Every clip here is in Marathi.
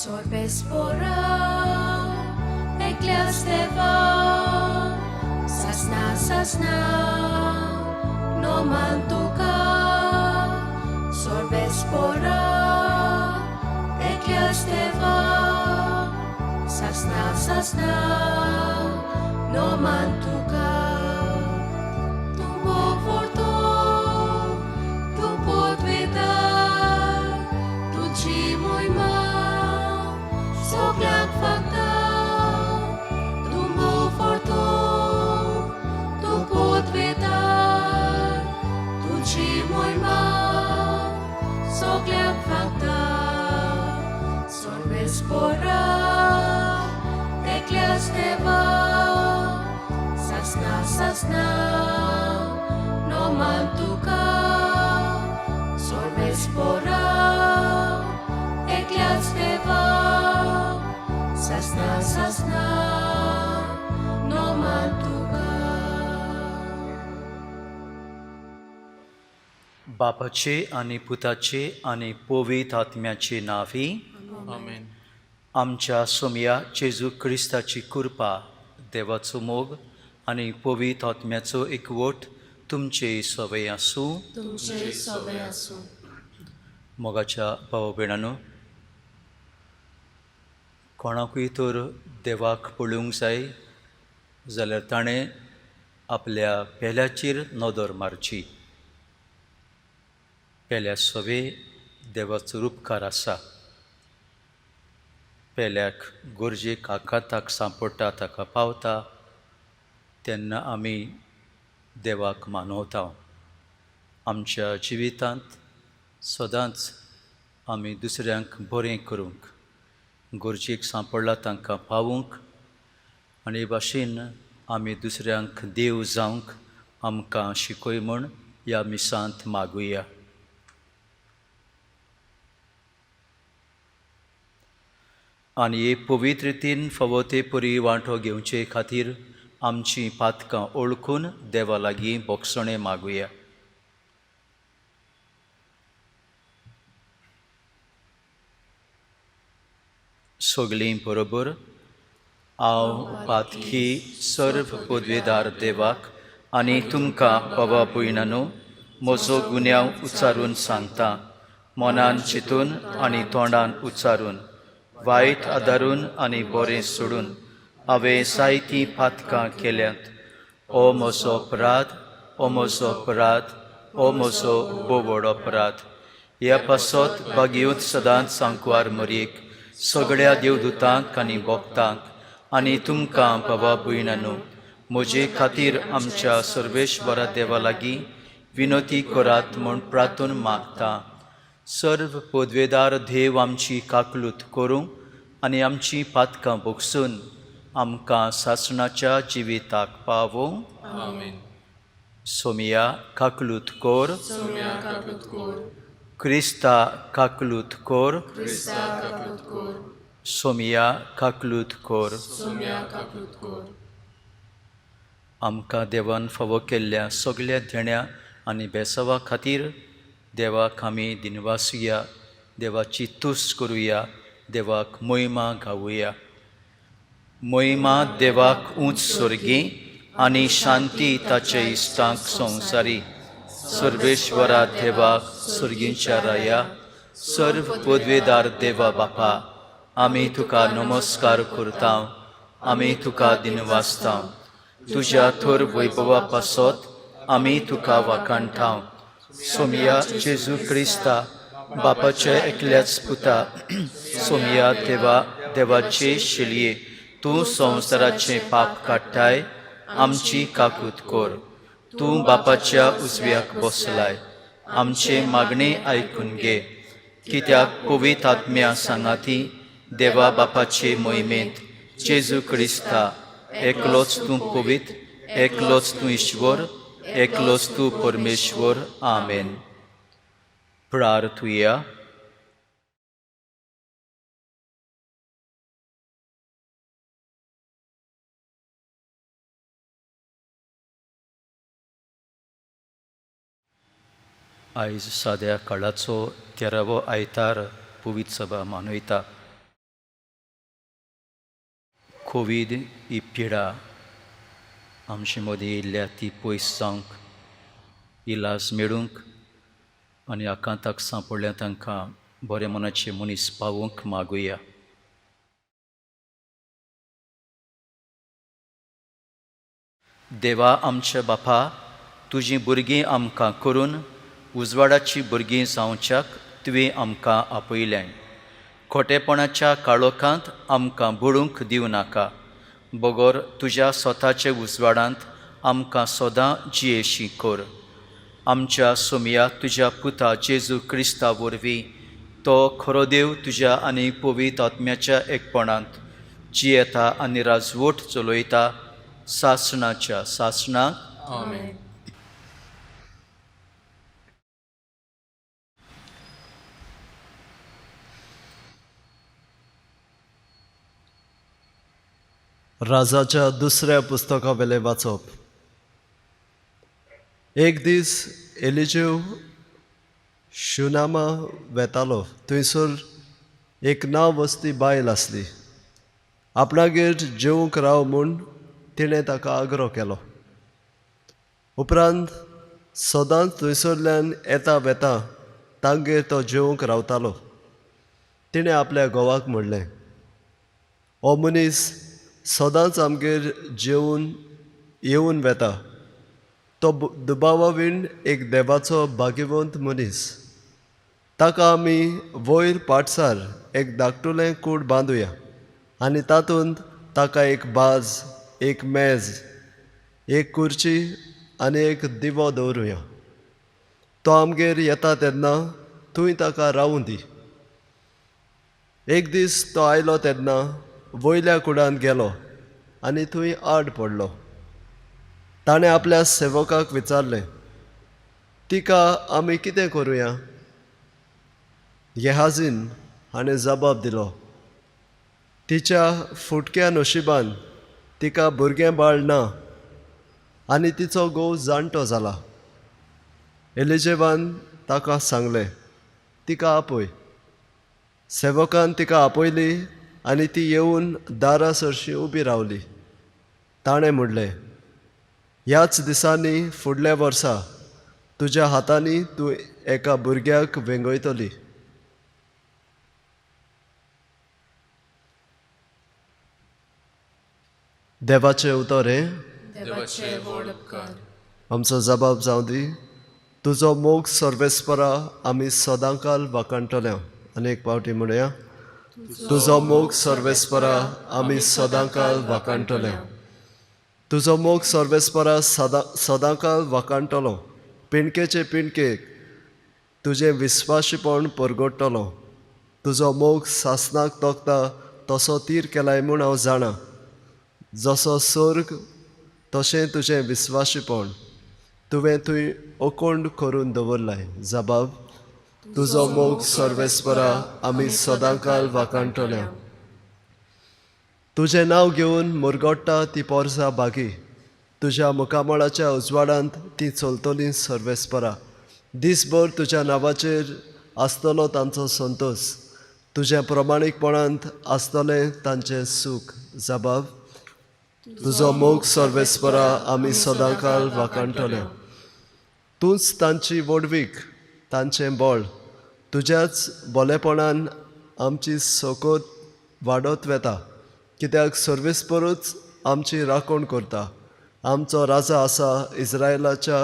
Sorbespora, Ecclesteva, Sasna, no mantuka, Sorbespora, Ecclesteva, Sasna, no mantuka, Tumbo forto, tu potveda, tu ci moima. Sogliak fakta, tumbo forto, tu pot vedar, tu ci moima. Sogliak fakta, Sorbespora, Ecclesteva, Sasna, no mantuka, Sorbespora, Ecclesteva. Sasna, no mantuka. बापाचे आणि पुताचे आणि पवित आत्म्याचे नावी आमेन. आमच्या सोम्या जेजू क्रिस्ताची कृपा देवाचो मोग आणि पवित आत्म्याचो एकवट तुमचे सवय आसूं. तुमचे सवय आसूं. मोगाच्या भाव भयणांनो, कोणाकूय तर देवाक पळोवंक जाय जाल्यार ताणें आपल्या पेल्याचेर नदर मारची. पेल्या सवे देवाचो उपकार आसा. पेल्याक गरजेक आकाताक सांपडटा ताका पावता तेन्ना आमी देवाक मानवता. आमच्या जिवितांत सदांच आमी दुसऱ्यांक बरें करूंक, गरजेक सांपडला तांकां पावूंक आनी हे भाशेन आमी दुसऱ्यांक देव जावंक आमकां शिकय म्हूण ह्या मिसांत मागुया. आनी हे पवित्र रितीन फावो ते परी वांटो घेवचे खातीर आमचीं पातकां ओळखून देवा लागीं बोगसणें मागुया. सगलीं बरोबर हांव पातकी सर्व पदवेदार देवाक आनी तुमकां बाबा भयणांनो म्हजो गुन्यांव उच्चारून सांगता, मनान चिंतून आनी तोंडान उच्चारून, वायट आदारून आनी बरें सोडून हांवें जायतीं पातकां केल्यांत. हो म्हजो अपराध, हो म्हजो अपराध, हो म्हजो बोवड अपराध. ह्या पासत भागयुत सदांच सांकवार मरयेक, सगळ्या देवदूतांक आनी भक्तांक आनी तुमकां बाबा भयणांनो म्हजे खातीर आमच्या सर्वेश्वरा देवा लागीं विनोती करात म्हूण प्रार्थून मागता. सर्व पदवेदार देव आमची काकलूत करूं आनी आमचीं पातकां भोगसून आमकां सासणाच्या जिविताक पावों. आमेन. सोमिया काकलूत कोर, सोम्या काकूत कोर, क्रिस्ता काकलूत कोर, क्रिस्ता काकूत कोर, सोमिया काकलूत कोर. सोम्या काकूत कोर. आमकां देवान फावो केल्ल्या सगळ्या देण्या आनी बेसावा खातीर देवाक आमी दिनवासुया, देवाची तुस्त करुया, देवाक मोहिमा गावुया. मोहिमा देवाक उंच स्वर्गी आनी शांती ताचे इश्टांक संवसारी. सर्वेश्वरा देवाक सर्गींच्या राया, सर्व पदवेदार देवा बापा, आमी तुका नमस्कार करता, आमी तुका दिनवासता. तुज्या थोर वैभवा पासत आमी तुका वाखाणटा. सोमिया जेजू क्रिस्ता बापाचे एकल्याच पुता, सोमिया देवाचे शिलये तूं संवसाराचें पाप काडटाय, आमची काकूत कोर. तूं बापाच्या उजव्याक बसलाय, आमचे मागणे आयकून घे. कित्याक पवित्र आत्म्या सांगाती देवा बापाचे मोहिमेंत जेजू क्रिस्ता एकलोच तूं पवित्र, एकलोच तूं ईश्वर, एकलोच तूं परमेश्वर. आमेन. प्रार्थुया. आयज साद्या काळाचो 13वो आयतार पवित्र सभा मानयता. कोवीड ही पिडा आमचे मदीं येयल्ल्या ती पयस जावंक इलाज मेळूंक आनी आकांताक सांपडल्या तांकां बरे मनाचे मनीस पावूंक मागुया. देवा आमच्या बापा, तुजीं भुरगीं आमकां करून उजवाडाची भुरगीं जावच्याक तुवें आमकां आपयलें. खोटेपणाच्या काळोखांत आमकां बुडूंक दिवं नाका. बगोर तुज्या स्वताचे उजवाडांत आमकां सदां जियेशी कर. आमच्या सोमया तुज्या पुता जेजू क्रिस्ता वरवीं तो खरो देव तुज्या आनी पवित्र आत्म्याच्या एकपणांत जियेता आनी राजवट चलयता सासणाच्या सासणाक. आमेन. राजाच्या दुसऱ्या पुस्तका वेले वाचप. एक दीस एलिजीव शुनामा वेतालो. थंयसर एक नांव वस्ती बायल आसली. आपणागेर जेवंक राव म्हूण तिणें ताका आग्रो केलो. उपरांत सदांच थंयसरल्यान येता वेता तांगेर तो जेवंक रावतालो. तिणें आपल्या घोवाक म्हणलें, हो मनीस सदांच आमगेर जेवून येवन वेता. तो दुबावावीण एक देवाचो भाग्यवंत मनीस. ताका आमी वयर पाटसार एक धाकटुलें कूड बांदुया आनी तातूंत ताका एक बाज, एक मेज, एक खुर्ची आनी एक दिवो दवरुया. तो आमगेर येता तेन्ना थंय ताका रावूं दी. एक दीस तो आयलो तेन्ना वयल्या कुडांत गेलो आनी थंय आड पडलो. ताणें आपल्या सेवकाक विचारलें, तिका आमी कितें करुया? गेहाजीन हाणें जबाब दिलो, तिच्या फुटक्या नशिबान तिका भुरगें बाळ ना आनी तिचो घोव जाणटो जाला. एलिजेवान ताका सांगलें, तिका आपय. सेवकान तिका आपयली आनी ती येवन दारा सरशी उबी रावली. ताणें म्हणलें, ह्याच दिसांनी फुडल्या वर्सा तुज्या हातांनी तूं एका भुरग्याक वेंगयतली. देवाचें उतर हें. देवाचे व्हड उपकार. आमचो जबाब जावं दी. तुजो मोग सर्वेस्परा आमी सदांकाल वाकाणटल्या. आनी एक पावटी म्हणया, तुजो मोग सर्वेस्परा आमी सदांकाल वाकाणटल्या. तुजो मोग सर्वेस्परा सदांकाल वाकाणटलो. पिणकेचे पिणकेक तुजें विस्वाशीपण परगडटलो. तुजो मोग सासनाक तोखता तसो तीर केलाय म्हूण हांव जाणा. जसो सर्ग तशें तुजें विस्वाशीपण तुवें थंय अकोंड करून दवरलाय. जबाब, तुजो मोग सर्वेस्परा आमी सदांकाल वाकाणटल्या. तुजें नांव घेवन मुरगोडटा ती पोरसां बागी. तुज्या मुखामळाच्या उजवाडांत ती चलतली सर्वेस्परा. दीसभर तुज्या नांवाचेर आसतलो तांचो संतोश. तुज्या प्रमाणीकपणांत आसतलें तांचें सूख. जबाब, तुजो मोग सर्वेस्परा आमी सदांकाल वाकाणटल्या. तूंच तांची वडवीक, तांचें बळ. तुज्याच बोलेपणान आमची सोकोत वाडत वेता. कित्याक सर्वेस्परूच आमची राखण करता. आमचो राजा आसा इस्रायलाच्या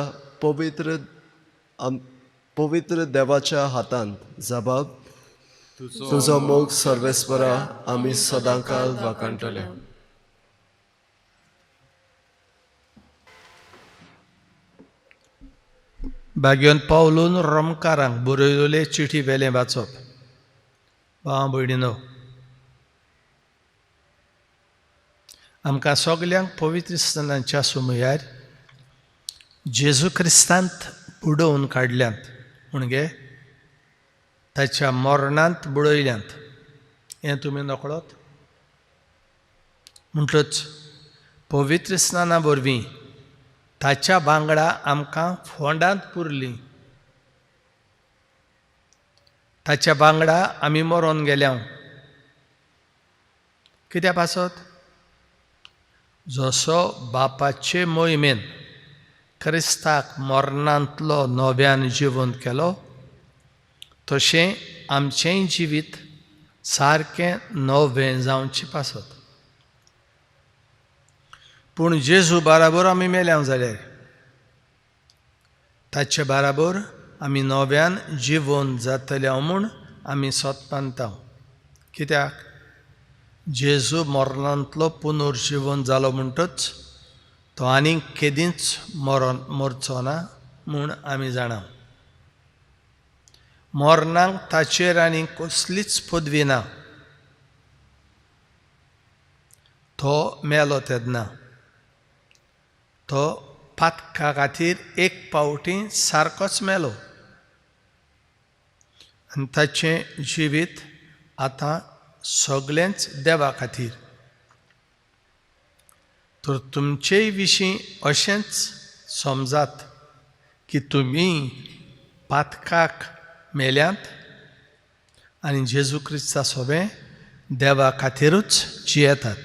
पवित्र देवाच्या हातांत. जबाब, तुजो मोग सर्वेस्परा आमी सदांकाल वाकाणटल्या. भाग्यवन पावलून रोमकारांक बरयलोले चिठी वेलें वाचप. भावां भयणीनो, आमकां सगल्यांक पवित्र स्नानाच्या सुमयार जेजू क्रिस्तांत बुडोवन काडल्यांत म्हणजे ताच्या मरणांत बुडयल्यांत हें तुमी नकळत. म्हणटच पवित्र स्नाना वरवीं ताच्या वांगडा आमकां फोंडांत पुरलीं. ताच्या वांगडा आमी मरोन गेल्या. कित्या पासत? जसो बापाचे मोहिमेन क्रिस्ताक मरणांतलो नव्यान जिवंत केलो, तशें आमचेंय जिवीत सारकें नवें जावचें पासत. पूण जेजू बाराबर आमी मेल्यांत जाल्यार ताचे बाराबर आमी नव्यान जिवंत जातले म्हूण आमी सोदपांता. कित्याक जेजू मरणांतलो पुनर्जिवन जालो म्हणटच तो आनीक केदींच मरचो ना म्हूण आमी जाणा. मरणाक ताचेर आनी कसलीच पदवी ना. तो मेलो तेन्ना तो पातका खातीर एक पावटी सारकोच मेलो आनी ताचें जिवीत आतां सगळेंच देवा खातीर. तर तुमचेय विशीं अशेंच समजात की तुमी पातकाक मेल्यांत आनी जेजू क्रिस्ता सोबे देवा खातीरूच जियेतात.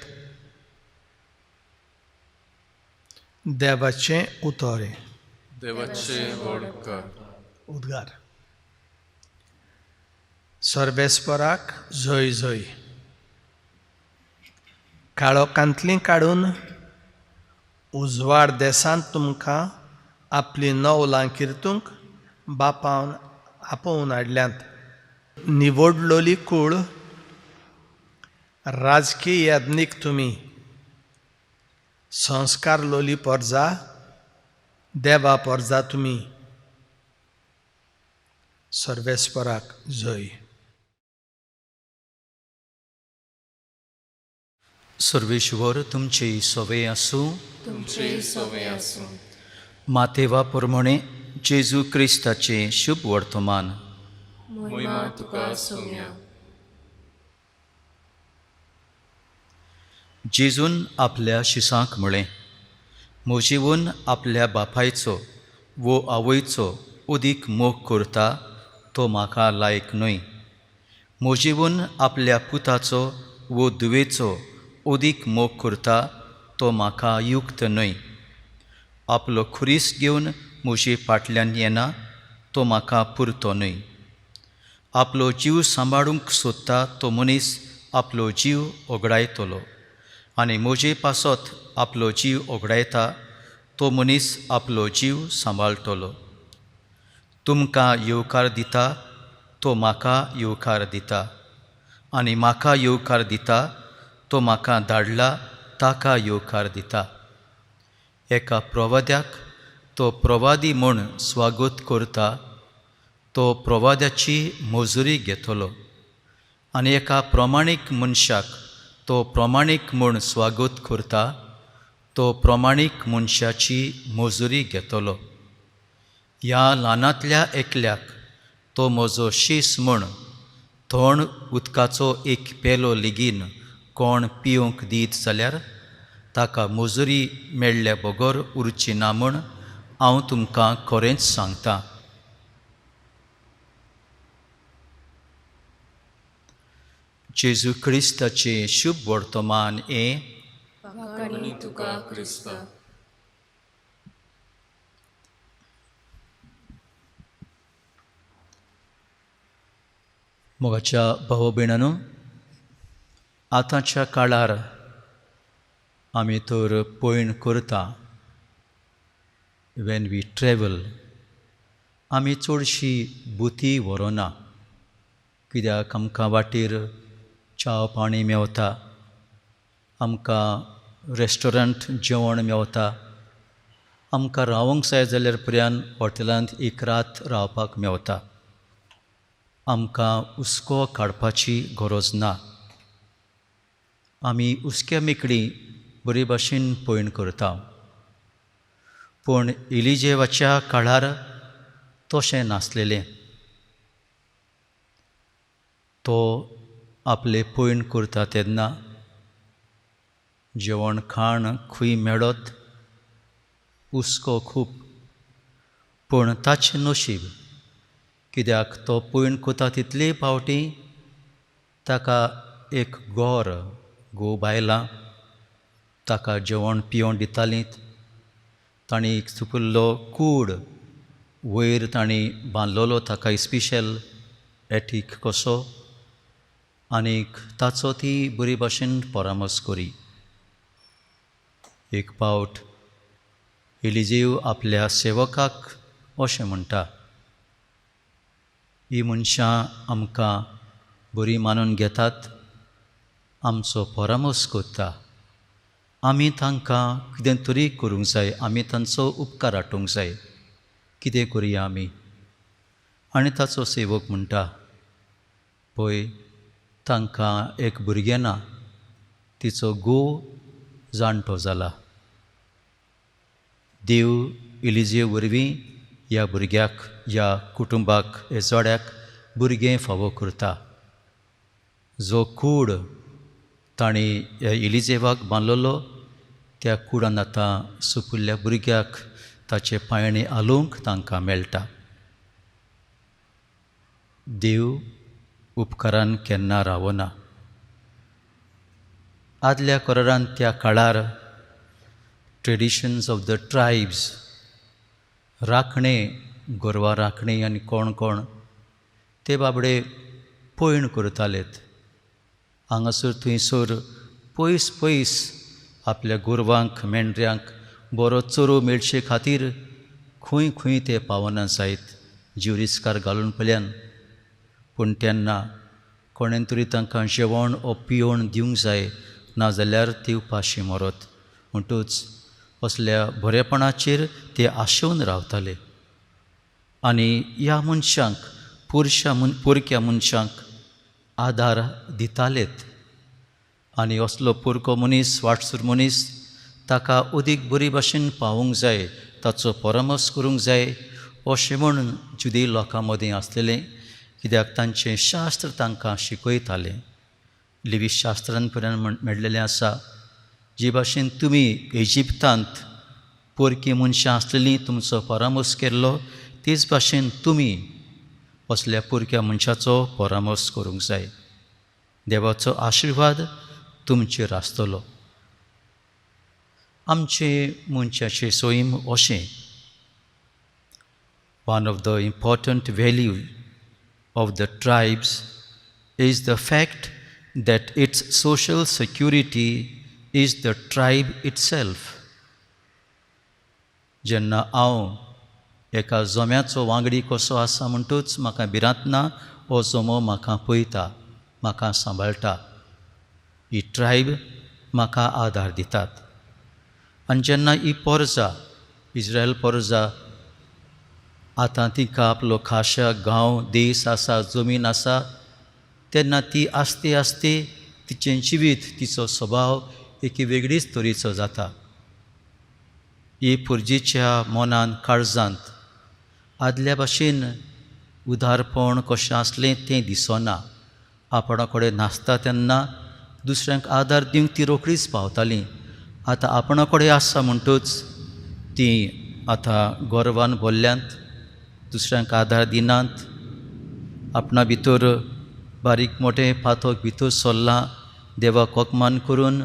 देवाचें उतोरे. देवाचे वडकर. उद्गार. सर्वेस्पराक जय जय. काळोखांतलीं काडून उजवाड देसांत तुमकां आपली नवलां किर्तूंक बापावन आपोवन हाडल्यांत. निवडलोली कूळ राजकीय याज्ञीक तुमी. संस्कार लोली पर्जा देवा पर्जा तुमी. सर्वेस्पराक जय. सर्वेश्वर तुमची सोवे आसूं. तुमचे सोवे आसूं. मातेवा प्रमाणे जेजू क्रिस्ताचे शुभ वर्तमान. महिमा तुका सोम्या. जेजून आपल्या शिसांक म्हळें, म्हजीवन आपल्या बापायचो वो आवयचो उदीक मोग करता तो म्हाका लायक न्हय. म्हजीवन आपल्या पुताचो वो दुवेचो उदीक मोग करता तो म्हाका युक्त न्हय. आपलो खुरीस घेवन म्हजे फाटल्यान येना तो म्हाका पुरतो न्हय. आपलो जीव सांबाळूंक सोदता तो मनीस आपलो जीव ओगडायतलो आनी म्हजे पासत आपलो जीव ओगडायता तो मनीस आपलो जीव सांबाळटलो. तुमकां येवकार दिता तो म्हाका येवकार दिता आनी म्हाका येवकार दिता तो म्हाका धाडला ताका येवकार दिता. एका प्रवाद्याक तो प्रवादी म्हूण स्वागत करता तो प्रवाद्याची मजुरी घेतलो आनी एका प्रमाणीक मनशाक तो प्रमाणीक म्हूण स्वागत करता तो प्रमाणीक मनशाची मजुरी घेतलो. ह्या ल्हानांतल्या एकल्याक तो म्हजो शीस म्हूण थोंड उदकाचो एक पेलो लेगीन कोण पिवंक दीत जाल्यार ताका मजुरी मेळ्ळे बगर उरची ना म्हूण हांव तुमकां खरेंच सांगतां. जेजू क्रिस्ताचे शुभ वर्तमान वाकाणी तुका क्रिस्ता. मोगाच्या भाव भयणांनो, आतांच्या काळार आमी तर पयण करता वेन वी ट्रॅवल आमी चडशी बुती व्हरोना. कित्याक आमकां वाटेर च्या पाणी मेवता, आमकां रेस्टॉरंट जेवण मेवता, आमकां रावंक जाय जाल्यार पर्यान हॉटेलांत एक रात रावपाक मेवता. आमकां हुस्को काडपाची गरज ना. आमी हुस्क्या मेकळी बरे भाशेन पयण करता. पूण इलिजेवाच्या काळार तशें नासलेलें. तो आपले पयण करता तेन्ना जेवण खाण खंय मेळत, हुस्को खूब. पूण ताचें नशीब, कित्याक तो पयण करता तितले फावटी ताका एक घोव बायलां ताका जेवण पिवण दितालीं. तांणी एक सुपुल्लो कूड वयर तांणी बांदलोलो ताका स्पेशल एथीक कसो, आनीक ताचो ती बरी भाशेन परामर्श करी. एक पावट एलिजेव आपल्या सेवकाक अशें म्हणटा, ही मनशां आमकां बरी मानून घेतात, आमचो परामर्श करता, आमी तांकां कितें तरी करूंक जाय, आमी तांचो उपकार हाडूंक जाय, कितें करुया आमी. आनी ताचो सेवक म्हणटा, पळय तांकां एक भुरगें ना, तिचो घोव जाणटो जाला. देव एलिजेव वरवीं ह्या भुरग्याक, ह्या कुटुंबाक, हे जोड्याक भुरगें फावो करता. जो कूड तांणी एलिजेवाक बांदलोलो, त्या कुडान आतां सुपुल्ल्या भुरग्याक ताचे पायणे हालूंक तांकां मेळटा. देव उपकारान केन्ना रावना. आदल्या कोरांत त्या काळार ट्रेडिशन्स ऑफ द ट्रायब्स, राखणे, गोरवां राखणी आनी कोण कोण ते बाबडे पयण करतालेत. हांगासर थंयसर पयस पयस आपल्या गोरवांक मेंढऱ्यांक बरो चरो मेळचे खातीर खंय खंय ते पावना जायत जिवरिस्कार घालून पयल्यान. पूण तेन्ना कोणें तरी तांकां जेवण ओ पिवण दिवंक जाय, नाजाल्यार ती उपाशी मरत. म्हणटूच असल्या बरेपणाचेर ते आशेवन रावताले. आनी ह्या मनशांक, पोरक्या मनशांक आदार दितालेत. आनी असलो पोरको मनीस, वाटसूर मनीस, ताका अदीक बरी भाशेन पावूंक जाय, ताचो परामर्श करूंक जाय, अशें म्हूण जुदी लोकां मदीं आसलेलें. कित्याक तांचें शास्त्र तांकां शिकयतालें. लिवी शास्त्रांत पर्यंत मेळिल्लें आसा, जे भाशेन तुमी इजिप्तांत पोरकी मनशां आसलेलीं तुमचो परामर्श केल्लो, तेच भाशेन तुमी असल्या पोरक्या मनशाचो परामर्श करूंक जाय. देवाचो आशिर्वाद तुमचेर आसतलो. आमचे मनशाचे सोयीम अशें, one of the important value of the tribes is the fact that its social security is the tribe itself. जेन्ना हांव एका जोम्याचो वांगडी कसो आसा म्हणटूच म्हाका भिरांत ना, हो जोमो म्हाका पळयता, म्हाका सांबाळटा. ही ट्रायब म्हाका आदार दितात. आनी जेन्ना ही पोरजां, इज्रायल पोरजां, आतां तिका आपलो खाशा गांव, देश आसा, जमीन आसा, तेन्ना ती आस्ते आस्ते तिचें जिवीत, तिचो स्वभाव एके वेगळीच तरेचो जाता. ही पुर्जेच्या मनान, काळजांत आदल्या भाशेन उदारपण कशें आसलें तें दिसना. आपणा कडेन नासता तेन्ना दुसऱ्यांक आदार दिवंक ती रोखडीच पावतालीं. आतां आपणा कडेन आसा म्हणटूच तीं आतां गर्वान भरल्यांत, दुसऱ्यांक आदार दिनात. आपणा भितर बारीक मोठें पातोक भितर सरलां, देवाक अपमान करून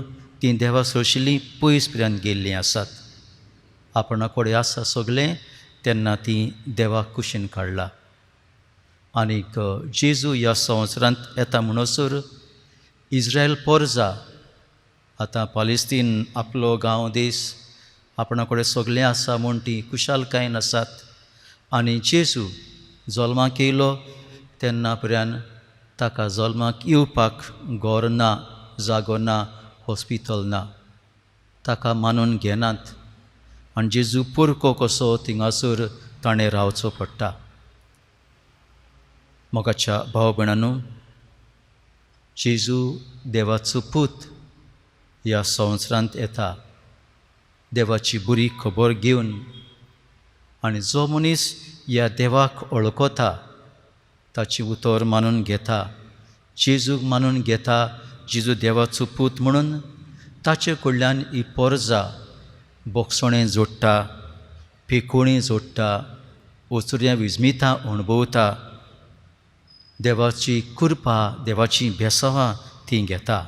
तीं देवा सरशिल्लीं पयस पर्यंत गेल्लीं आसात. आपणा कडेन आसा सगळें तेन्ना तीं देवाक कुशीन काडला. आनीक जेजू ह्या संवसारांत येता म्हणसर इज्रायल पोरजां, आतां पॅलेस्तीन आपलो गांव, देश, आपणा कडेन सगळें आसा म्हूण तीं कुशालकायेन आसात. आनी जेजू जल्माक येयलो तेन्ना पर्यंत ताका जल्माक येवपाक घर ना, जागो ना, हॉस्पिटल ना, ताका मानून घेनात. आनी जेजू पुरको कसो थिंगासर ताणें रावचो पडटा. मोगाच्या भाव भयणांनो, जेजू देवाचो पूत ह्या संवसारांत येता देवाची बरी खबर घेवन. आनी जो मनीस ह्या देवाक वळखता, ताची उतर मानून घेता, जेजूक मानून घेता, जेजू देवाचो पूत म्हणून, ताचे कडल्यान ही पोरजां बोगसणें जोडटा, पेखोणी जोडटा, ओचुऱ्या विजमितां अणभवता, देवाची कृपा, देवाची बेसावां तीं घेता.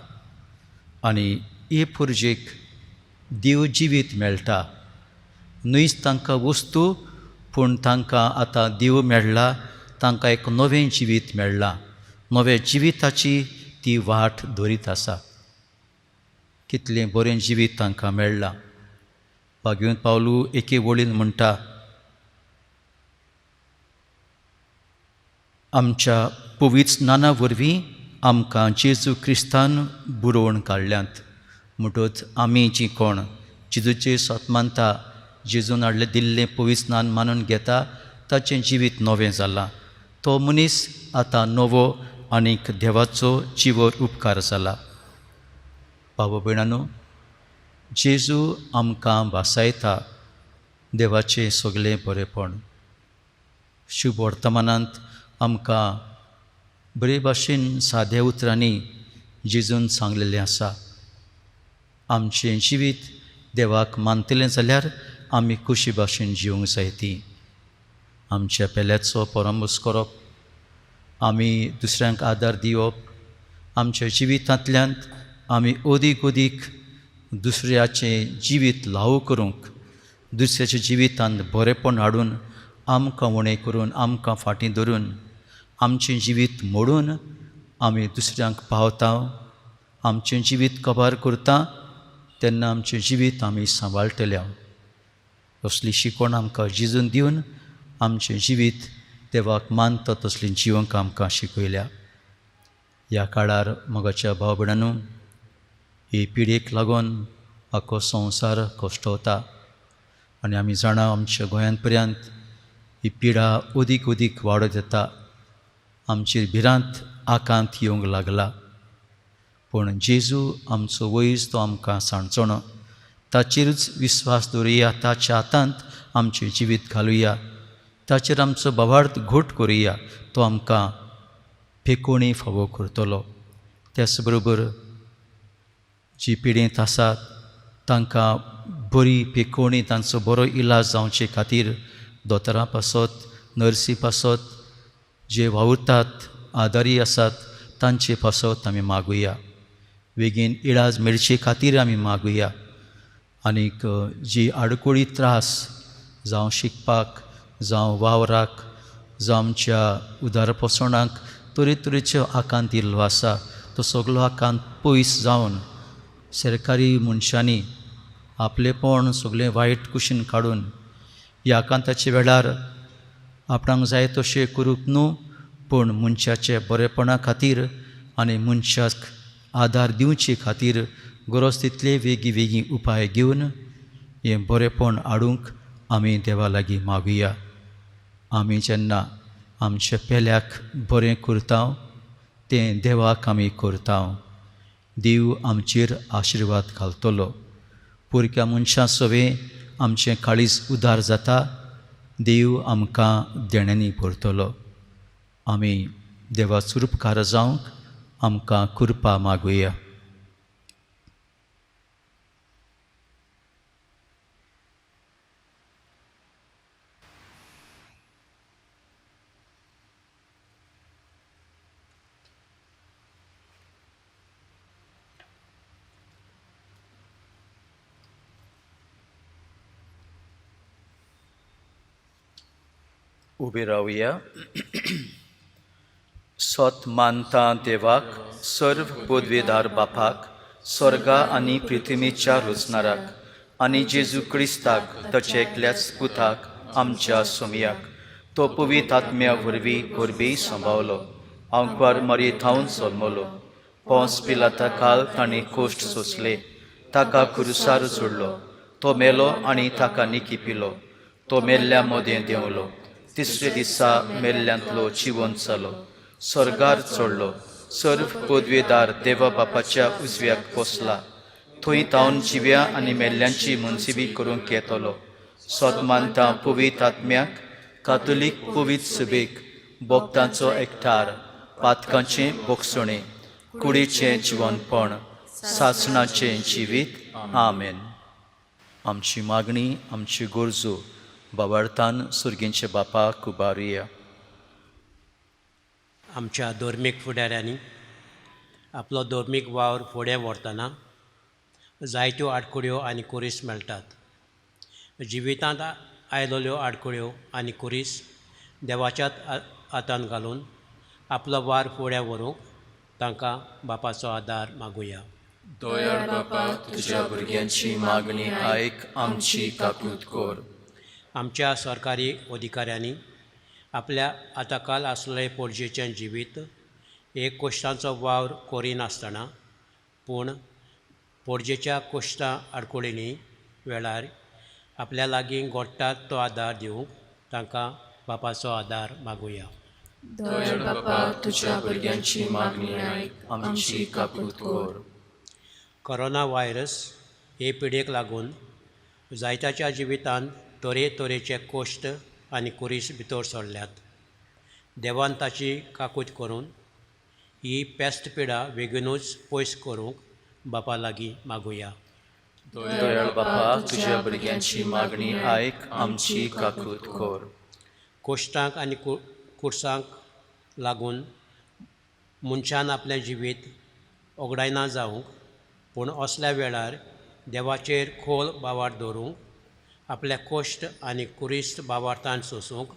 आनी हे पुर्जेक देव जिवीत मेळटा. न्हयच तांकां वस्तू, पूण तांकां आतां देव मेळ्ळा, तांकां एक नवें जिवीत मेळ्ळां. नव्या जिविताची ती वाट धरीत आसा. कितलें बरें जिवीत तांकां मेळ्ळां. भाग्यवंत पावलू एके वळीन म्हणटा, आमच्या पवित्र स्नाना वरवीं आमकां जेजू क्रिस्तान बुडोवन काडल्यांत. म्हणटच आमी जीं कोण जेजूचेर स्वत मानता, जेजून हाडलें दिल्लें पवित्र स्नान मानून घेता, ताचें जिवीत नवें जालां. तो मनीस आतां नवो आनीक देवाचो जिवर उपकार जाला. भाव भयणांनो, जेजू आमकां भासायता देवाचें सगळें बरेंपण. शुभ वर्तमानांत आमकां बरे भाशेन साद्या उतरांनी जेजून सांगलेलें आसा. आमचें जिवीत देवाक मानतलें जाल्यार आमी खुशी भाशेन जिवंक जाय ती. आमच्या पेल्याचो परमोस करप, आमी दुसऱ्यांक आदार दिवप, आमच्या जिवितांतल्यान आमी ओदीक ओदीक दुसऱ्याचें जिवीत लावू करूंक, दुसऱ्याच्या जिवितांत बरेंपण हाडून आमकां उणें करून, आमकां फाटीं धरून, आमचें जिवीत मोडून आमी दुसऱ्यांक पावता, आमचें जिवीत कबार करता, तेन्ना आमचें जिवीत आमी सांबाळटले. असली शिकवण आमकां जिजून दिवन आमचें जिवीत देवाक मानता तसलें जिवंक आमकां शिकयल्या. ह्या काळार मोगाच्या भाव भयणांनो, ही पिडेक लागून आख्खो संवसार कश्टवता. आनी आमी जाणा आमच्या गोंयांत पर्यंत ही पिडा ओदीक ओदीक वाडत येता. आमचेर भिरांत आकांत येवंक लागला. पूण जेजू आमचो वैज तो आमकां सांडचोणो. ताचेरूच विस्वास दवरुया, ताच्या हातांत आमचें जिवीत घालुया, ताचेर आमचो भावार्थ घोट करुया. तो आमकां फेकोणी फावो करतलो. त्याच बरोबर जी पिडेंत आसात तांकां बरी फेकोणी, तांचो बरो इलाज जावचे खातीर दोतोरां पासत, नर्सी पासत, जे वावुरतात, आदारी आसात, तांचे पासत आमी मागुया. बेगीन इलाज मेळचे खातीर आमी मागुया. आनीक जी आडकोळी त्रास जावं शिकपाक, जावं वावराक, जावं आमच्या उदार पोसणाक तरेतरेच्यो आकांत येयल्लो आसा, तो सगळो आकांत पयस जावन सरकारी मनशांनी आपलेपण सगळें वायट कुशीन काडून ह्या आकांताच्या वेळार आपणाक जाय तशें करूंक न्हू, पूण मनशाच्या बरेपणा खातीर आनी मनशाक आदार दिवचे खातीर गरज तितले वेगळी उपाय घेवन हें बरेपण हाडूंक आमी देवा लागीं मागुया. आमी जेन्ना आमच्या पेल्याक बरें करता तें देवाक आमी करता. देव आमचेर आशिर्वाद घालतलो. पुरक्या मनशां सवें आमचें काळीज उदार जाता. देव आमकां देण्यांनी भरतलो. आमी देवाचो उपकार जावंक आमकां कृपा मागुया. उबे रावया. स्वत मानता देवाक, सर्व पदवेदार बापाक, स्वर्गा आनी पृथ्वीच्या रचणाराक, आनी जेजू क्रिस्ताक ताचे एकल्याच पुताक आमच्या सोमयाक, तो पवित्र आत्म्या वरवीं गोरबेय सांबाळलो, आंकवार मरयेंत जल्मलो, पोंस पिलाता काल ताणें कोश्ट सोंसले, ताका क्रुसार जोडलो, तो मेलो आनी ताका निकिपिलो, तो मेल्ल्या मोदें देंवलो, तिसरे दिसा मेल्ल्यांतलो जिवंत जालो, स्वर्गार चडलो, सर्व पदवेदार देवा बापाच्या उजव्याक पोसला, थंय तावन जिव्या आनी मेल्ल्यांची मनसिबी करूंक येतलो. स्वत मानता पवित्र आत्म्याक, कातोलीक पवित्र सभेक, भक्तांचो एकठार, पातकांचें बोगसणें, कुडीचें जिवनपण, सासणाचें जिवीत. आमेन. आमची मागणी, आमची गरजो बाबार्थान सुर्गेंच्या बापाक उबारुया. आमच्या धर्मीक फुडाऱ्यांनी आपलो धर्मीक वावर फुडें व्हरतना जायत्यो आडकुळ्यो आनी कुरीस मेळटात. जिवितांत आयलोल्यो आडकुळ्यो आनी कुरीस देवाच्याच हातांत घालून आपलो वार फुडें व्हरूंक तांकां बापाचो आदार मागुया. दयाळ बापा, तुज्या भुरग्यांची मागणी आयक, आमची काकूट कर. आमच्या सरकारी अधिकाऱ्यांनी आपल्या आताकाल आसलेले पोरजेचें जिवीत एक कोश्टांचो वावर करिनासतना पूण पोरजेच्या कोश्टां आडकुळींनी वेळार आपल्या लागीं घोडटात तो आदार दिवंक तांकां बापाचो आदार मागुया. दयाळ बापा, तुज्या भुरग्यांची मागणी आयक, आमची काकूट कर. कोरोना व्हायरस हे पिडेक लागून जायत्याच्या जिवितांत तरेतरेचे कोश्ट आनी कुरीस भितर सरल्यात. देवान ताची काकूट करून ही पेस्त पिडा बेगीनूच पयस करूंक बापा लागीं मागुया. दयाळ बापा, तुज्या भुरग्यांची मागणी आयक, आमची काकूट कर. कोश्टांक आनी कुर्सांक लागून मनशान आपलें जिवीत ओगडायना जावंक पूण असल्या वेळार देवाचेर खोल बावार दवरूंक आपले कोश्ट आनी कुरिस्त बावार्थान सोसूंक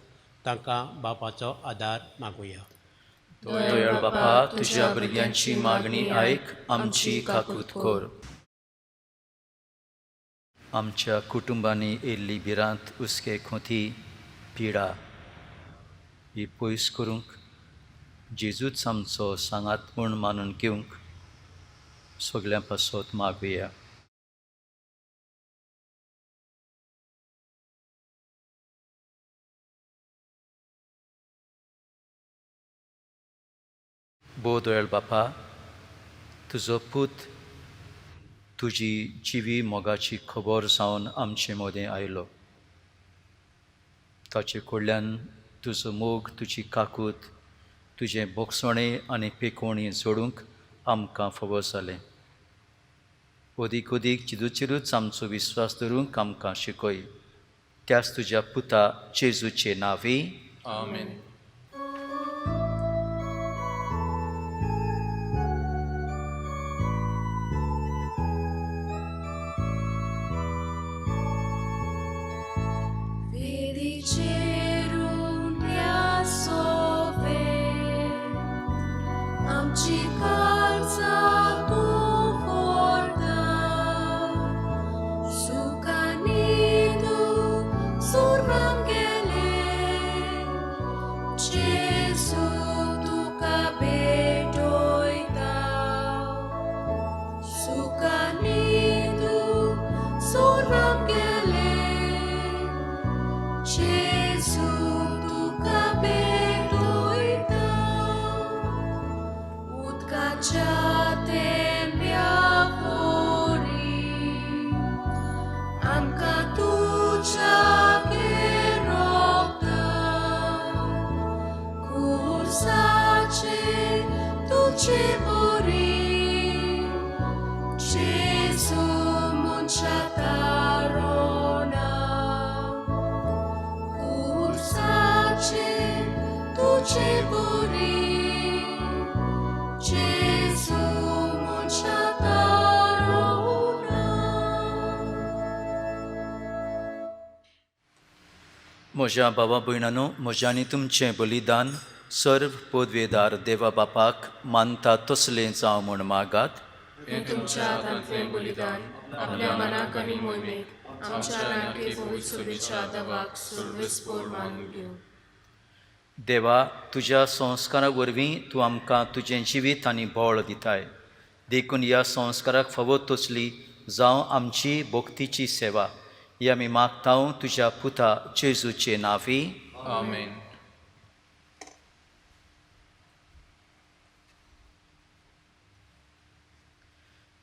तांकां बापाचो आदार मागुया. दयाळ बापा, तुज्या भुरग्यांची मागणी आयक, आमची काकूट कर. आमच्या कुटुंबांनी येयल्ली भिरांत हुस्के खोंती पिडा ही पयस करूंक जेजूच आमचो सांगात म्हूण मानून घेवंक सगळ्यां पासत मागुया. बो दयाळ बापा, तुजो पूत तुजी जिवी मोगाची खबर जावन आमचे मदें आयलो. ताचे कडल्यान तुजो मोग, तुजी काकूट, तुजें बोगसणें आनी पेकोवणी जोडूंक आमकां फावो जालें. ओदीक ओदीक जेजूचेरूच आमचो विस्वास दवरूंक आमकां शिकय. त्याच तुज्या पुता जेजूचे नांवी आमेन. म्हज्या भावा भयणांनो, म्हजें आनी तुमचें बलिदान सर्व पदवेदार देवा बापाक मानता तसलें जावं म्हूण मागात. हें तुमच्या हातांतलें बलिदान आपल्या मनाक आनी मोहिमेक आमच्या नाटके पवित्र सभेच्या देवाक सर्वेस्पोर मानून घेवं. देवा, तुज्या संस्कारा वरवीं तूं आमकां तुजें जिवीत आनी बोळ दिताय. देखून ह्या संस्काराक फावो तसली जावं आमची भक्तीची सेवा ही आमी मागतां तुज्या पुता जेजूचे नांवी आमेन.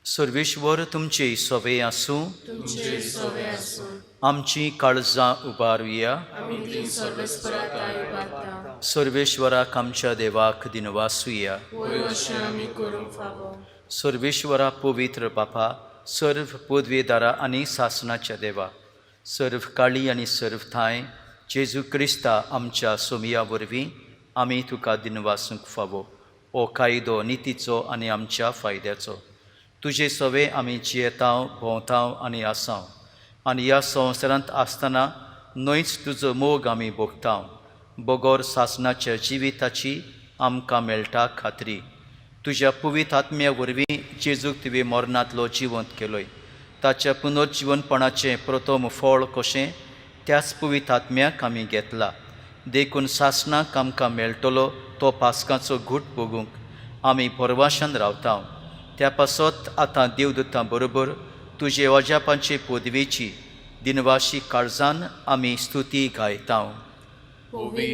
सर्वेश्वर तुमचे सवे आसूं. तुमचे सवे आसूं. आमची काळजां उबारुया. आमी ती सर्वेस्पराताय उबारता. सर्वेश्वराक आमच्या देवाक दिनवासुया. वय अशें आमी करूंक फावो. सर्वेश्वरा पवित्र बापा, सर्व पदवेदारा आनी सासणाच्या देवा, सर्व काळी आनी सर्व थाय जेजू क्रिस्ता आमच्या सोमिया वरवीं आमी तुका दिनवासूंक फावो. हो कायदो नितीचो आनी आमच्या फायद्याचो. तुजे सवे आमी जियेतांव भोंवतांव आनी आसांव आनी ह्या संवसारांत आसतना न्हयच तुजो मोग आमी भोगतांव. बोगोर सासणाच्या जिविताची आमकां मेळटा खात्री. तुज्या पवित्र आत्म्या वरवीं जेजूक तुवें मरणांतलो जिवंत केलोय. ताच्या पुनर्जीवनपणाचें प्रथम फळ कशें त्याच पवित्र आत्म्याक आमी घेतला. देखून सासणाक आमकां मेळटलो तो पास्काचो घूट भोगूंक आमी परवाशान रावतांव. त्या पासत आतां देवदूतां बरोबर तुजे अजापांचे पदवेची दिनवाशी काळजान आमी स्तुती गायतांव.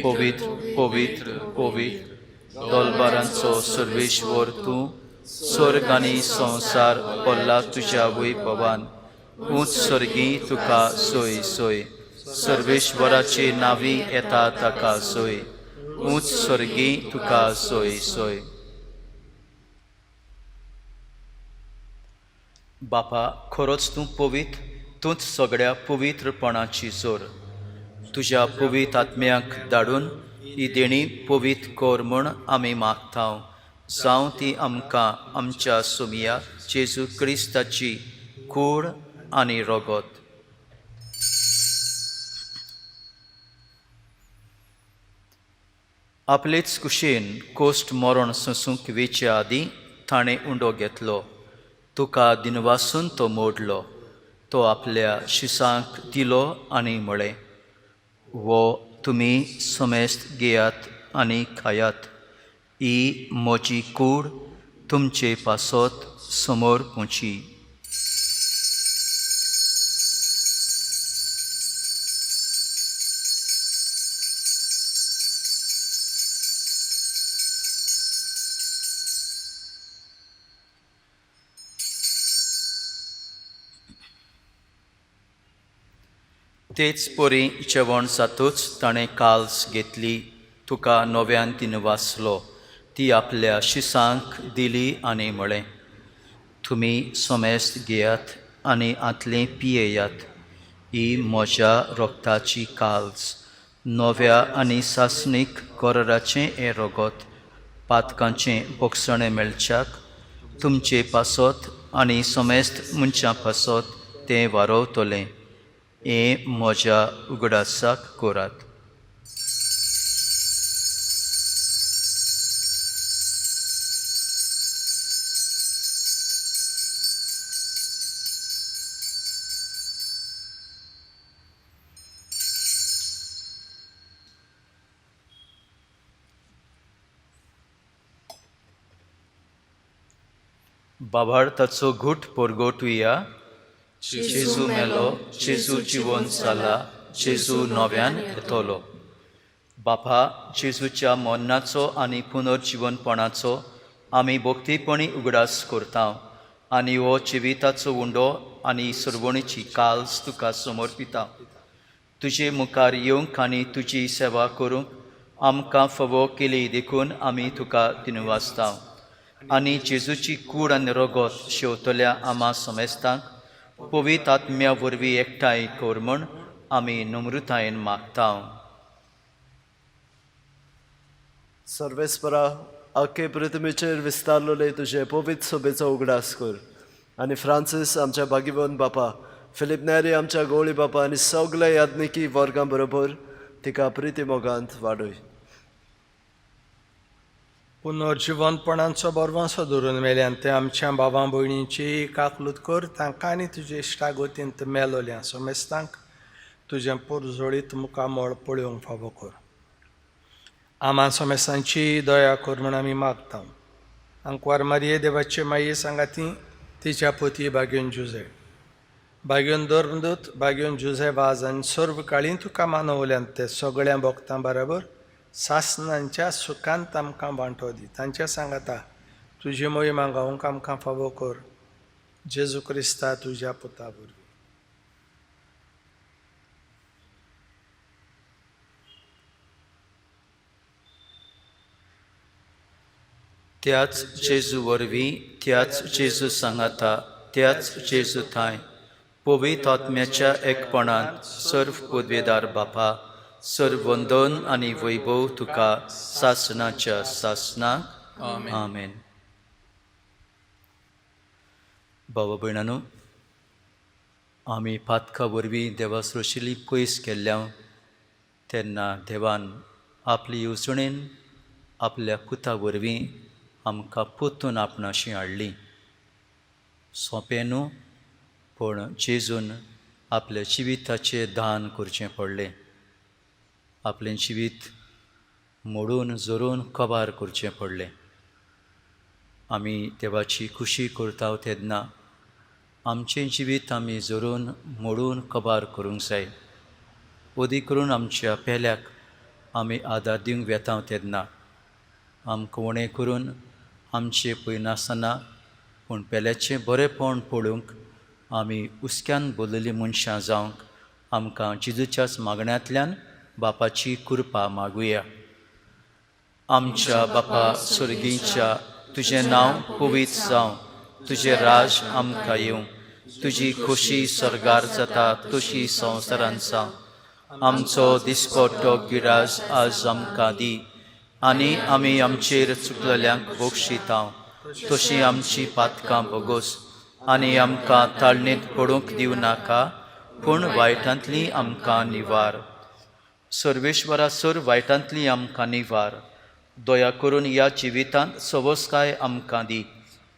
पवित्र पवित्र पवित्र दोलबारांचो सर्वेश्वर तूं, स्वर्ग आनी संवसार पडला तुज्या वैभवान. उंच सर्गी तुका सोय सोय, सर्वेश्वराचे नांवी येता ताका सोय. उंच सर्गी तुका सोय सोय. बापा, खरोच तूं पवित्र, तूंच सगळ्या पवित्रपणाची जोर. तुज्या पवित्र आत्म्याक धाडून ही देणी पवित्र कर म्हूण आमी मागतांव. जावं ती आमकां आमच्या सोमिया जेजू क्रिस्ताची कूड आनी रगत. आपलेच कुशेन कोस्ट मरण सोंसूंक वेच्या आदीं ताणें उंडो घेतलो. तुका दिनवासून तो मोडलो. तो आपल्या शिसांक दिलो आनी म्हळें, वो तुमी समेस्त घेयात आनी खायात. ही म्हजी कूड तुमचे पासत समोर पोंची. तेच परी जेवण जातूच ताणें काल्स घेतली. तुका नव्यान दिनवासलो. ती आपल्या शिसांक दिली आनी म्हळें, तुमी समेस्त घेयात आनी आतलें पियेयात. ही म्हज्या रोगताची काल्स, नव्या आनी सासणीक कराराचें हें रगत. पातकांचें भोगसणें मेळच्याक तुमचे पासत आनी समेस्त मनशां पासत तें वारोवतलें. हें म्हज्या उगडासाक करात. बाबार्थाचो घूट परगोटुया. जेजू मेलो, जेजू जिवंत जाला, जेजू नव्यान येतलो. बापा, जेजूच्या मरणाचो आनी पुनर्जीवनपणाचो आमी भोक्तीपणी उगडास करतांव आनी हो जिविताचो उंडो आनी सर्वणीची काल्स तुका समर्पितांव. तुजे मुखार येवंक आनी तुजी सेवा करूंक आमकां फावो केली देखून आमी तुका दिनवासतांव. आनी जेजूची कूड आनी रगत शेवतल्या आम्हा समेस्तांक पवित्र आत्म्या वरवीं एकठांय कर म्हूण आमी नम्रतायेन मागतांव. सर्वेस्परा, आख्खे पृथ्वीचेर विस्तारलेले तुजे पवित्र सोबेचो उगडास कर. आनी फ्रांसीस आमच्या भागिवन बापा, फिलीप नॅरी आमच्या गवळी बापा आनी सगल्या याज्ञिकी वर्गां बरोबर तिका प्रिती मोगांत वाडय. पुनर्जीवनपणांचो बरवांसो धरून मेल्यान ते आमच्या बाबां भयणींची काकलूत कर. तांकां आनी तुजे इश्टागोतींत मेलोल्या समेस्तांक तुजें पुरजोळीत मुखामळ पळोवंक फावो कर. आमा समेस्तांची दया कर म्हूण आमी मागतां. आंकवार मारये देवाचे माये सांगाती, तिच्या पती भाग्योन जुजे, भाग्योन दोर्मदूत, भाग्योन जुजे वाज आनी सर्व काळी तुका मानवल्यान ते सगळ्या भक्तां बरोबर सासणांच्या सुखांत आमकां वांटो दी. तांच्या सांगाता तुजी मोहीम गावंक आमकां फावो कर. जेजू क्रिस्ता तुज्या पुता वरवीं. त्याच जेजू वरवीं, त्याच जेजू सांगाता, त्याच जेजू थंय पवित्र आत्म्याच्या एकपणांत सर्व पदवेदार बापा, सर्व वंदन आनी वैभव तुका सासणाच्या सासणाक. आमेन. भावा भयणांनो, आमी पातका वरवीं देवा सृश्टिली पयस केल्ल्या तेन्ना देवान आपली येवजणेन आपल्या पुता वरवीं आमकां पोत्तून आपणाशी हाडली. सोंपें न्हू, पूण जेजून आपल्या जिविताचें दान करचें पडलें. आपलें जिवीत मोडून जोडून कबार करचें पडलें. आमी देवाची खुशी करता तेन्ना आमचें जिवीत आमी जोडून मोडून कबार करूंक जाय. ओदी करून आमच्या पेल्याक आमी आदार दिवंक वेता तेन्ना आमकां उणें करून आमचें पयनासतना पूण पेल्याचें बरेंपण पळोवंक आमी उस्क्यान भरलेलीं मनशां जावंक आमकां जेजूच्याच मागण्यांतल्यान बापाची कृपा मागुया. आमच्या बापा स्वर्गीच्या, तुजें नांव पवित्र जावं, तुजें राज आमकां येवं, तुजी खोशी स्वर्गार जाता तशी संवसारांत जावं. आमचो दिसपट्टो गिराज आज आमकां दी, आनी आमी आमचेर चुकलेल्यांक बक्षितांव, तशीं आमची पातकां बोगोस, आनी आमकां ताळणेंत पडूंक दिवं नाका, पूण वायटांतली आमकां निवार. सर्वेश्वरासोर वायटांतली आमकां निवार. दया करून ह्या जिवितांत सवस्काय आमकां दी.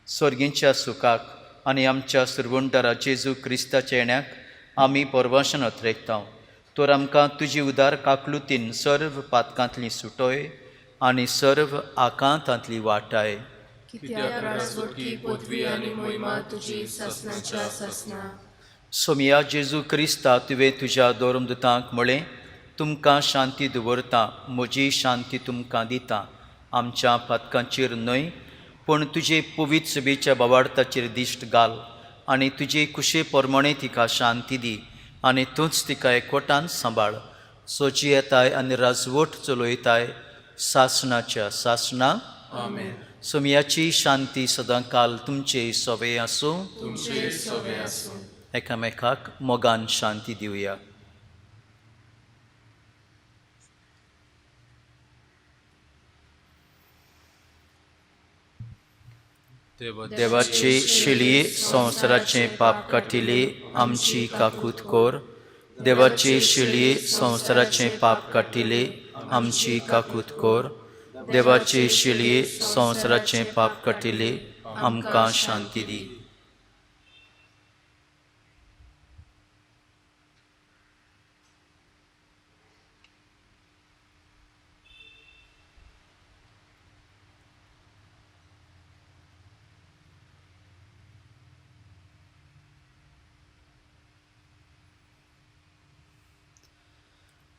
स्वर्गीच्या सुखाक आनी आमच्या सुरवंडारा जेजू क्रिस्ताच्या येण्याक आमी परवाशन अत्रेकता. तर आमकां तुजी उदार काकलुतीन सर्व पातकांतली सुटोय आनी सर्व आकांतांतली वाटाय. कित्याक राजवटी पदवी आनी मोहिमा तुजी ससनाच्या ससना. सोमिया जेजू क्रिस्ता तुवें तुज्या दोरमदूतांक म्हळें, तुमकां शांती दवरता, म्हजी शांती तुमकां दिता. आमच्या पातकांचेर न्हय, पूण तुजे पवित्र सभेच्या बाबार्थाचेर दिश्ट घाल, आनी तुजे कुशे प्रमाणे तिका शांती दी, आनी तूंच तिका एकवटान सांबाळ. सोची येताय आनी राजवट चलयताय सासणाच्या सासणा. आमेन. सोमियाची शांती सदांकाल तुमचे सोबे आसूं. तुमचे सोबे आसूं. एकामेकाक मोगान शांती दिवया. देवाचे शिलये संवसाराचें पाप काटिले आमची काकूत कोर. देवाचे शिलये संवसाराचें पाप काटिले आमची काकूत कोर. देवाचे शिलये संवसाराचें पाप काटिले आमकां शांती दी.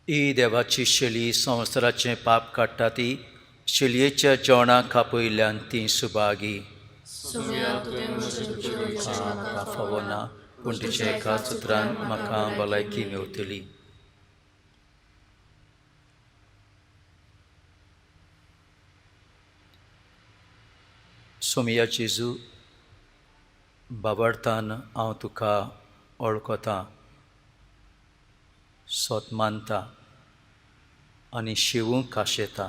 ही देवाची शिली संवसाराचें पाप काडटा ती शिलयेच्या जेवणाक आपयल्यान ती सुभागी. म्हाका फावो ना, पूण तिच्या एका उतरान म्हाका भलायकी मेवतली. सोमिया जेजू, बाबार्थान हांव तुका वळखता, सोत मानता आनी शिवूंक आशेता.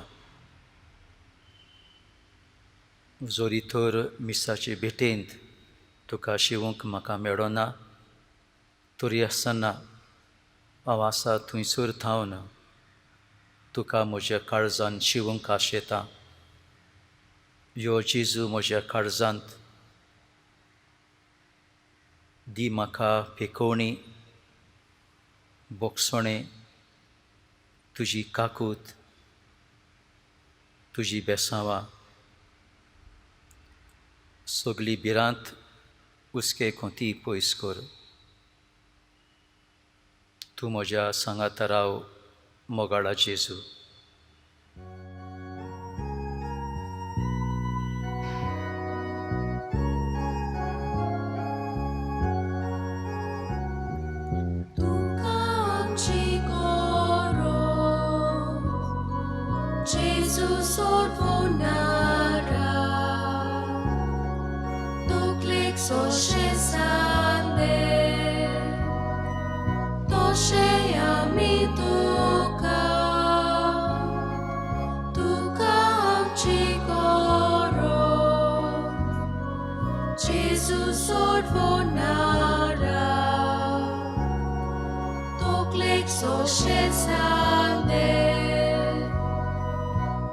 जोरी तर मिसाचे भेटेंत तुका शिवूंक म्हाका मेळना, तरी आसतना हांव आसा थंयसर थावन तुका म्हज्या काळजांत शिवूंक आशेता. यो जेजू म्हज्या काळजांत दी म्हाका पेखवणी, बोगसणे, तुजी काकूत, तुजी बेसांवां, सगळी भिरांत उस्के कोती पयस कर. तूं म्हज्या सांगात राव मोगाळा जेजू. Jesus ordonará Tuklik soše sande Toše ami tuka Tuka amchi koro Jesus ordonará सोशे सांदे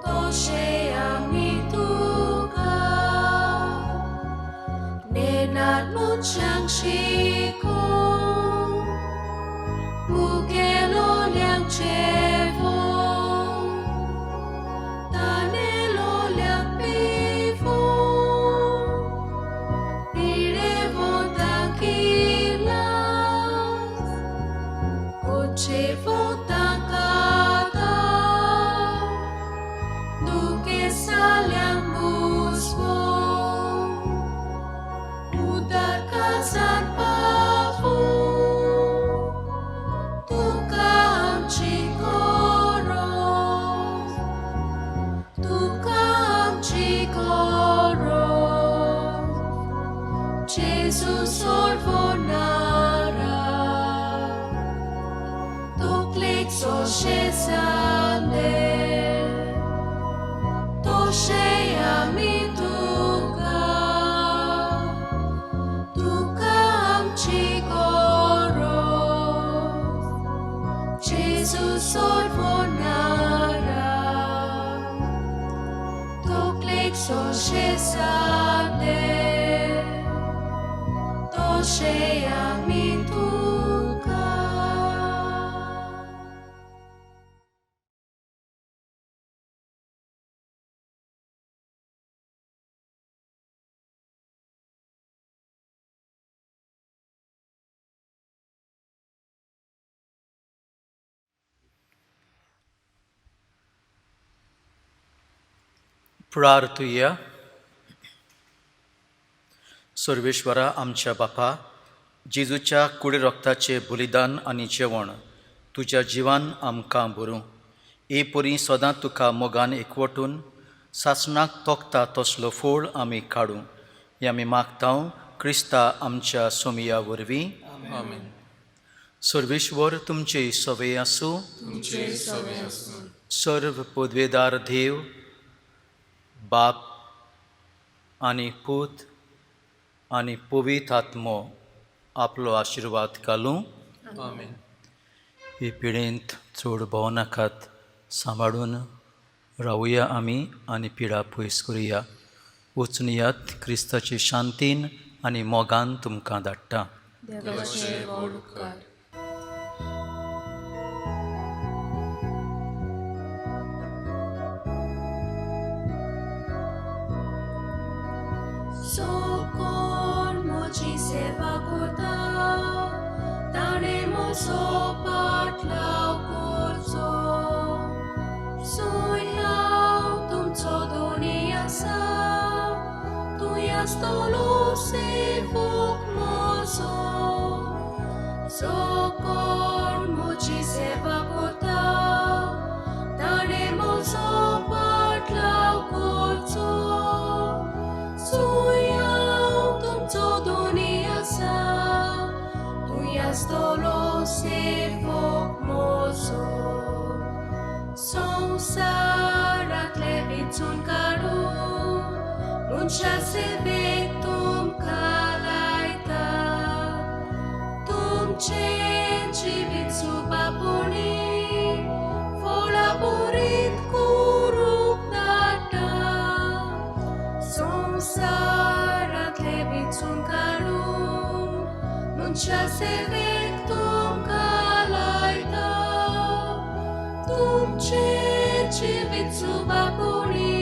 तोशे आमी तुका नेनात मुचang shiko Mugelo liang chevo Tanelo liang pivo Pirevo takilas Cochevo takata Duke saliang musbo Udar kasan pafu Tukang chikoros Tukang chikoros Jesus sorvonara Tuklik soshe sande Toshe ami tuka Tukang chikoros Jesus sorvonara Tuklik soshe sande Toshe ami tuka प्रार्थूया. सर्वेश्वरा आमच्या बापा, जेजूच्या कुडे रक्ताचे बलिदान आनी जेवण तुज्या जिवान आमकां भरूं. हे परी सदां तुका मोगान एकवटून सासणाक तोखता तसलो फोळ आमी काडूं. हे आमी मागतां क्रिस्ता आमच्या सोमिया वरवीं. आमेन. सर्वेश्वर तुमचे सवे आसूं. तुमचे सवे आसूं. सर्व पदवेदार देव, बाप आनी पूत आनी पवित्र आत्मो आपलो आशिर्वाद घालूं. आमेन. ही पिडेंत चड भोव नाकात, सांबाळून रावुया आमी आनी पिडा पयस करुया. वचून यात क्रिस्ताचे शांतीन आनी मोगान तुमकां धाडटा. देवाचे व्हड उपकार So con mochi seva kota Tane mo so patlaw kurso So yaw tumco dunia sa Tuyas tolo se fuk mozo So con mochi seva kota Tane mo so patlaw kurso Suyau tumco dunia sa Tuyas tolo se fok mozo Sonsarat levitsun karu Muncha se vektum kalaita Tum cenci vitsu babuni Fola burit kuruk data Sonsarat levitsun kalum Nunca se vectum kalaita Tum ce vitsu babuni